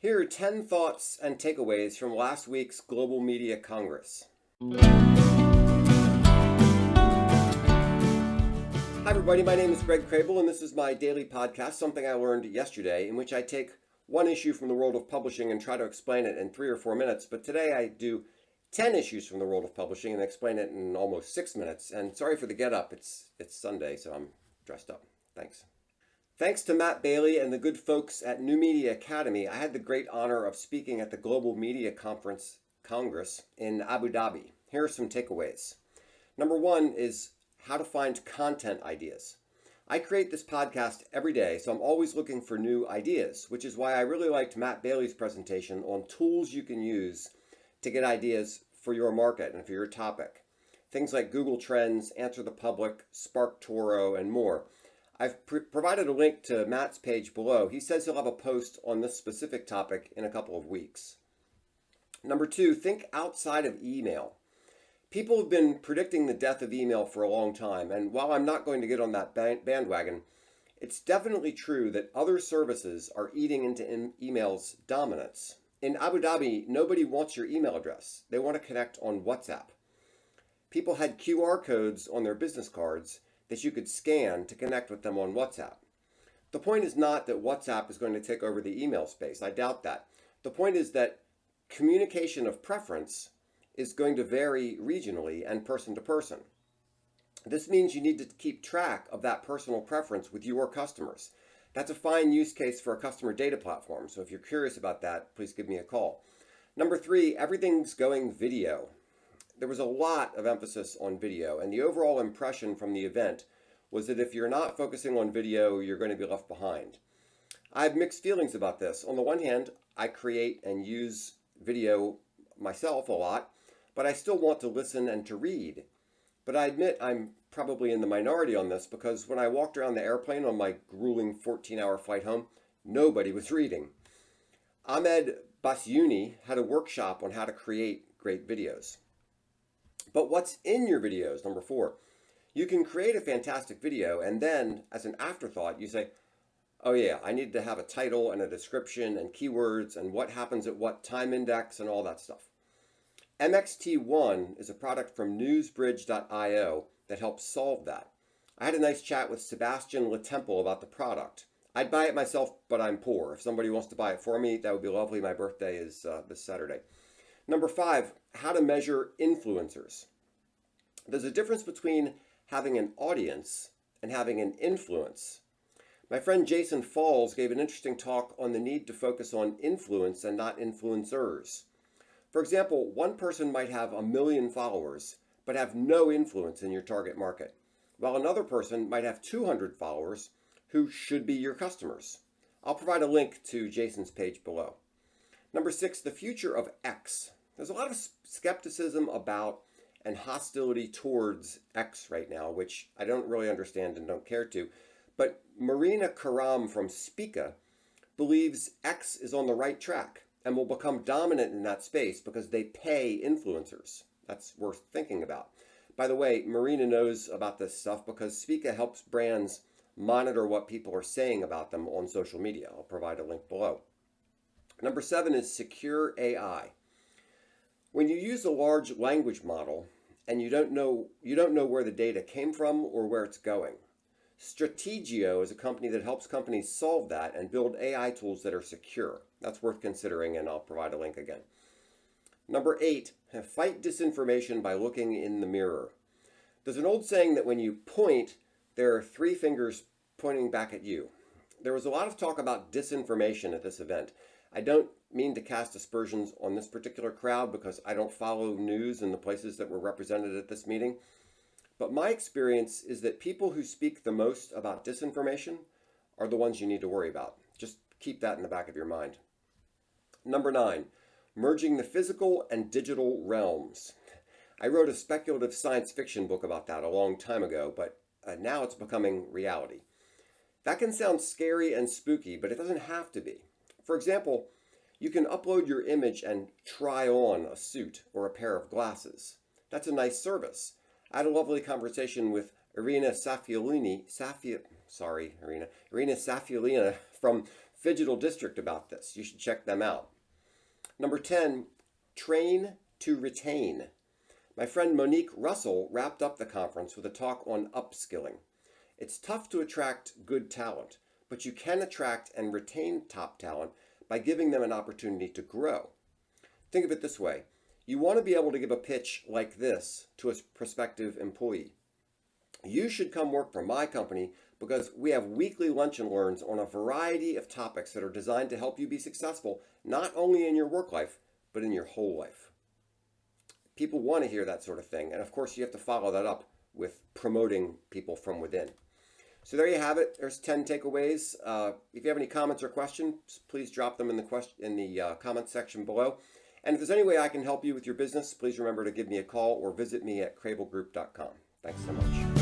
Here are 10 thoughts and takeaways from last week's Global Media Congress. Hi everybody, my name is Greg Crable and this is my daily podcast, something I learned yesterday, in which I take one issue from the world of publishing and try to explain it in 3 or 4 minutes. But today I do 10 issues from the world of publishing and explain it in almost 6 minutes. And sorry for the get up, it's Sunday, so I'm dressed up. Thanks. Thanks to Matt Bailey and the good folks at New Media Academy, I had the great honor of speaking at the Global Media Congress in Abu Dhabi. Here are some takeaways. Number 1 is how to find content ideas. I create this podcast every day, so I'm always looking for new ideas, which is why I really liked Matt Bailey's presentation on tools you can use to get ideas for your market and for your topic. Things like Google Trends, Answer the Public, SparkToro, and more. I've provided a link to Matt's page below. He says he'll have a post on this specific topic in a couple of weeks. Number 2, think outside of email. People have been predicting the death of email for a long time, and while I'm not going to get on that bandwagon, it's definitely true that other services are eating into email's dominance. In Abu Dhabi, nobody wants your email address. They want to connect on WhatsApp. People had QR codes on their business cards that you could scan to connect with them on WhatsApp. The point is not that WhatsApp is going to take over the email space. I doubt that. The point is that communication of preference is going to vary regionally and person to person. This means you need to keep track of that personal preference with your customers. That's a fine use case for a customer data platform. So if you're curious about that, please give me a call. Number 3, everything's going video. There was a lot of emphasis on video, and the overall impression from the event was that if you're not focusing on video, you're going to be left behind. I have mixed feelings about this. On the one hand, I create and use video myself a lot, but I still want to listen and to read. But I admit I'm probably in the minority on this because when I walked around the airplane on my grueling 14-hour flight home, nobody was reading. Ahmed Basyouni had a workshop on how to create great videos. But what's in your videos? Number 4, you can create a fantastic video and then as an afterthought, you say, oh yeah, I need to have a title and a description and keywords and what happens at what time index and all that stuff. MXT1 is a product from newsbridge.io that helps solve that. I had a nice chat with Sebastien Letemple about the product. I'd buy it myself, but I'm poor. If somebody wants to buy it for me, that would be lovely. My birthday is this Saturday. Number 5, how to measure influencers. There's a difference between having an audience and having an influence. My friend Jason Falls gave an interesting talk on the need to focus on influence and not influencers. For example, one person might have 1 million followers, but have no influence in your target market, while another person might have 200 followers who should be your customers. I'll provide a link to Jason's page below. Number 6, the future of X. There's a lot of skepticism about and hostility towards X right now, which I don't really understand and don't care to. But Marina Karam from Spica believes X is on the right track and will become dominant in that space because they pay influencers. That's worth thinking about. By the way, Marina knows about this stuff because Spica helps brands monitor what people are saying about them on social media. I'll provide a link below. Number 7 is secure AI. When you use a large language model and you don't know where the data came from or where it's going. Strategio is a company that helps companies solve that and build AI tools that are secure. That's worth considering, and I'll provide a link again. Number 8, fight disinformation by looking in the mirror. There's an old saying that when you point, there are 3 fingers pointing back at you. There was a lot of talk about disinformation at this event. I don't mean to cast aspersions on this particular crowd because I don't follow news in the places that were represented at this meeting. But my experience is that people who speak the most about disinformation are the ones you need to worry about. Just keep that in the back of your mind. Number 9, merging the physical and digital realms. I wrote a speculative science fiction book about that a long time ago, but now it's becoming reality. That can sound scary and spooky, but it doesn't have to be. For example, you can upload your image and try on a suit or a pair of glasses. That's a nice service. I had a lovely conversation with Irina Safiulina from Phygital District about this. You should check them out. Number 10, train to retain. My friend Monique Russell wrapped up the conference with a talk on upskilling. It's tough to attract good talent, but you can attract and retain top talent by giving them an opportunity to grow. Think of it this way. You want to be able to give a pitch like this to a prospective employee. You should come work for my company because we have weekly lunch and learns on a variety of topics that are designed to help you be successful, not only in your work life, but in your whole life. People want to hear that sort of thing. And of course, you have to follow that up with promoting people from within. So there you have it. There's 10 takeaways. If you have any comments or questions, please drop them in the comment section below. And if there's any way I can help you with your business, please remember to give me a call or visit me at crablegroup.com. Thanks so much.